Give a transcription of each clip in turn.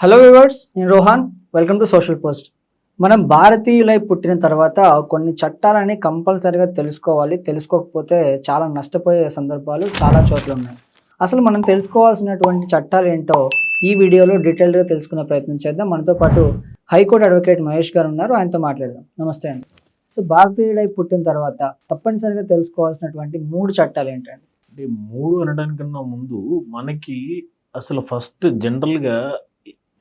Hello viewers, నేను Rohan. Welcome to social post. మనం భారతీయులై పుట్టిన తర్వాత కొన్ని చట్టాలని కంపల్సరీగా తెలుసుకోవాలి. తెలుసుకోకపోతే చాలా నష్టపోయే సందర్భాలు చాలా చోట్ల ఉన్నాయి. అసలు మనం తెలుసుకోవాల్సినటువంటి చట్టాలు ఏంటో ఈ వీడియోలో డీటెయిల్డ్గా తెలుసుకునే ప్రయత్నం చేద్దాం. మనతో పాటు హైకోర్టు అడ్వకేట్ మహేష్ గారు ఉన్నారు, ఆయనతో మాట్లాడదాం. నమస్తే అండి. సో భారతీయులై పుట్టిన తర్వాత తప్పనిసరిగా తెలుసుకోవాల్సినటువంటి 3 చట్టాలు ఏంటండి? అంటే 3 అనడానికన్నా ముందు మనకి అసలు ఫస్ట్ జనరల్‌గా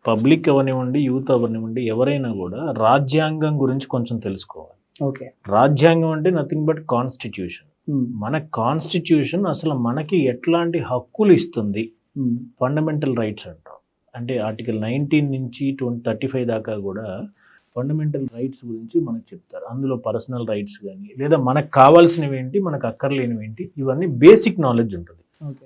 పబ్లిక్ అవ్వనివ్వండి, యూత్ అవ్వనివ్వండి, ఎవరైనా కూడా రాజ్యాంగం గురించి కొంచెం తెలుసుకోవాలి. ఓకే. రాజ్యాంగం అంటే నథింగ్ బట్ కాన్స్టిట్యూషన్. మన కాన్స్టిట్యూషన్ అసలు మనకి ఎట్లాంటి హక్కులు ఇస్తుంది, ఫండమెంటల్ రైట్స్ అంటాం. అంటే ఆర్టికల్ 19 నుంచి 35 దాకా కూడా ఫండమెంటల్ రైట్స్ గురించి మనకు చెప్తారు. అందులో పర్సనల్ రైట్స్ కానీ, లేదా మనకు కావాల్సినవి ఏంటి, మనకు అక్కర్లేనివి ఏంటి, ఇవన్నీ బేసిక్ నాలెడ్జ్ ఉంటుంది.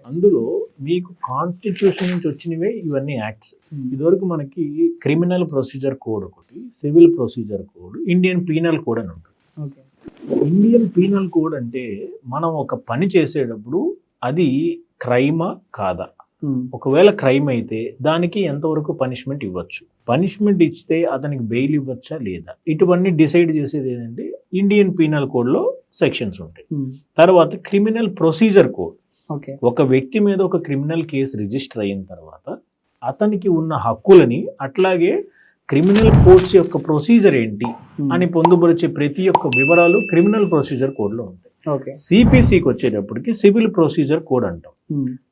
అందులో మీకు కాన్స్టిట్యూషన్ నుంచి వచ్చినవే ఇవన్నీ యాక్ట్స్. ఇదివరకు మనకి క్రిమినల్ ప్రొసీజర్ కోడ్ ఒకటి, civil procedure code, Indian penal code అని ఉంటుంది. ఇండియన్ పీనల్ కోడ్ అంటే మనం ఒక పని చేసేటప్పుడు అది క్రైమా కాదా, ఒకవేళ క్రైమ్ అయితే దానికి ఎంతవరకు పనిష్మెంట్ ఇవ్వచ్చు, పనిష్మెంట్ ఇస్తే అతనికి బెయిల్ ఇవ్వచ్చా లేదా, ఇటువన్నీ డిసైడ్ చేసేది ఏంటంటే ఇండియన్ పీనల్ కోడ్లో సెక్షన్స్ ఉంటాయి. తర్వాత క్రిమినల్ ప్రొసీజర్ కోడ్, ఒక వ్యక్తి మీద ఒక క్రిమినల్ కేసు రిజిస్టర్ అయిన తర్వాత అతనికి ఉన్న హక్కులని, అట్లాగే క్రిమినల్ కోర్ట్స్ యొక్క ప్రొసీజర్ ఏంటి అని పొందుపరిచే ప్రతి ఒక్క వివరాలు క్రిమినల్ ప్రొసీజర్ కోడ్లో ఉంటాయి. సిపిసికి వచ్చేటప్పటికి సివిల్ ప్రొసీజర్ కోడ్ అంటాం.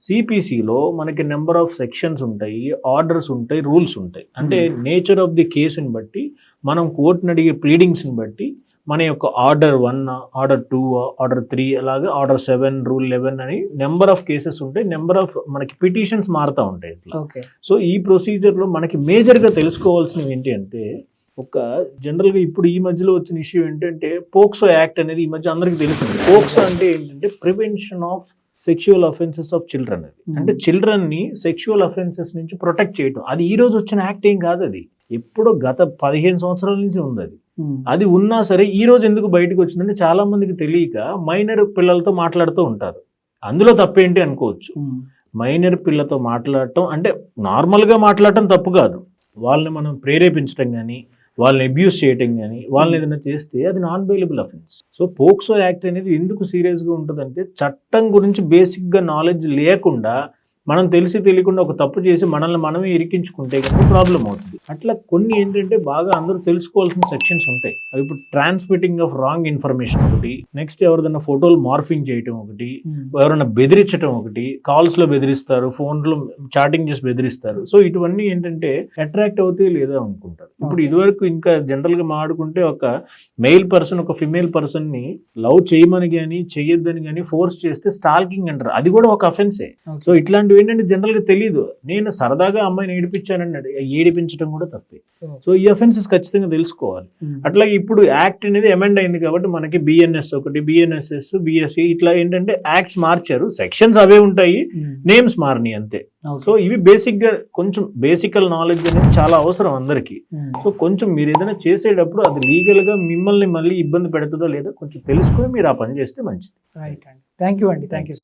సిపిసిలో మనకి నెంబర్ ఆఫ్ సెక్షన్స్ ఉంటాయి, ఆర్డర్స్ ఉంటాయి, రూల్స్ ఉంటాయి. అంటే నేచర్ ఆఫ్ ది కేసుని బట్టి, మనం కోర్టుని అడిగే ప్లీడింగ్స్ని బట్టి మన యొక్క ఆర్డర్ 1, ఆర్డర్ 2, ఆర్డర్ 3, అలాగే ఆర్డర్ 7, రూల్ 11 అని నెంబర్ ఆఫ్ కేసెస్ ఉంటాయి. నెంబర్ ఆఫ్ మనకి పిటిషన్స్ మారుతూ ఉంటాయి ఇట్లా. సో ఈ ప్రొసీజర్లో మనకి మేజర్గా తెలుసుకోవాల్సినవి ఏంటి అంటే, ఒక జనరల్గా ఇప్పుడు ఈ మధ్యలో వచ్చిన ఇష్యూ ఏంటంటే పోక్సో యాక్ట్ అనేది ఈ మధ్య అందరికీ తెలిసింది. పోక్సో అంటే ఏంటంటే prevention of sexual offences of children. అది అంటే చిల్డ్రన్ని సెక్షువల్ అఫెన్సెస్ నుంచి ప్రొటెక్ట్ చేయడం. అది ఈ రోజు వచ్చిన యాక్ట్ ఏం కాదు, అది ఎప్పుడో గత 15 సంవత్సరాల నుంచి ఉంది. అది ఉన్నా సరే ఈ రోజు ఎందుకు బయటకు వచ్చిందంటే చాలా మందికి తెలియక మైనర్ పిల్లలతో మాట్లాడుతూ ఉంటారు. అందులో తప్పేంటి అనుకోవచ్చు. మైనర్ పిల్లతో మాట్లాడటం అంటే నార్మల్గా మాట్లాడటం తప్పు కాదు. వాళ్ళని మనం ప్రేరేపించడం కానీ, వాళ్ళని అబ్యూస్ చేయటం కానీ, వాళ్ళని ఏదైనా చేస్తే అది non bailable offence. So POCSO act అనేది ఎందుకు సీరియస్గా ఉంటుందంటే, చట్టం గురించి బేసిక్గా నాలెడ్జ్ లేకుండా మనం తెలిసి తెలియకుండా ఒక తప్పు చేసి మనల్ని మనమే ఇరికించుకుంటే కనుక ప్రాబ్లం అవుతుంది. అట్లా కొన్ని ఏంటంటే బాగా అందరూ తెలుసుకోవాల్సిన సెక్షన్స్ ఉంటాయి. అవి ఇప్పుడు ట్రాన్స్మిటింగ్ ఆఫ్ రాంగ్ ఇన్ఫర్మేషన్ ఒకటి, నెక్స్ట్ ఎవరిదైనా ఫోటోలు మార్ఫింగ్ చేయటం ఒకటి, ఎవరైనా బెదిరించడం ఒకటి, కాల్స్లో బెదిరిస్తారు, ఫోన్లో చాటింగ్ చేసి బెదిరిస్తారు. సో ఇటువన్నీ ఏంటంటే అట్రాక్ట్ అవుతాయి లేదా అనుకుంటారు. ఇప్పుడు ఇదివరకు ఇంకా జనరల్గా మాట్లాడుకుంటే ఒక మెయిల్ పర్సన్ ఒక ఫిమేల్ పర్సన్ని లవ్ చేయమని కానీ చెయ్యొద్దని కానీ ఫోర్స్ చేస్తే స్టాల్కింగ్ అంటారు. అది కూడా ఒక అఫెన్సే. సో ఇట్లాంటివి ఏంటంటే జనరల్గా తెలియదు. నేను సరదాగా అమ్మాయిని ఏడిపించానన్నాడు, ఏడిపించడం కూడా తప్పే. సో ఈ అఫెన్సెస్ ఖచ్చితంగా తెలుసుకోవాలి. అట్లాగే ఇప్పుడు యాక్ట్ అనేది అమెండ్ అయింది కాబట్టి మనకి బిఎన్ఎస్ ఒకటి, బిఎన్ఎస్ఎస్, బిఎస్సి ఇట్లా ఏంటంటే యాక్ట్స్ మార్చారు. సెక్షన్స్ అవే ఉంటాయి, నేమ్స్ మారినాయి అంతే. సో ఇవి బేసిక్గా కొంచెం బేసికల్ నాలెడ్జ్ అనేది చాలా అవసరం అందరికీ. సో కొంచెం మీరు ఏదైనా చేసేటప్పుడు అది లీగల్గా మిమ్మల్ని మళ్ళీ ఇబ్బంది పెడుతుందో లేదో కొంచెం తెలుసుకొని మీరు ఆ పని చేస్తే మంచిది. రైట్ అండి. థ్యాంక్ యూ అండి. Thank you.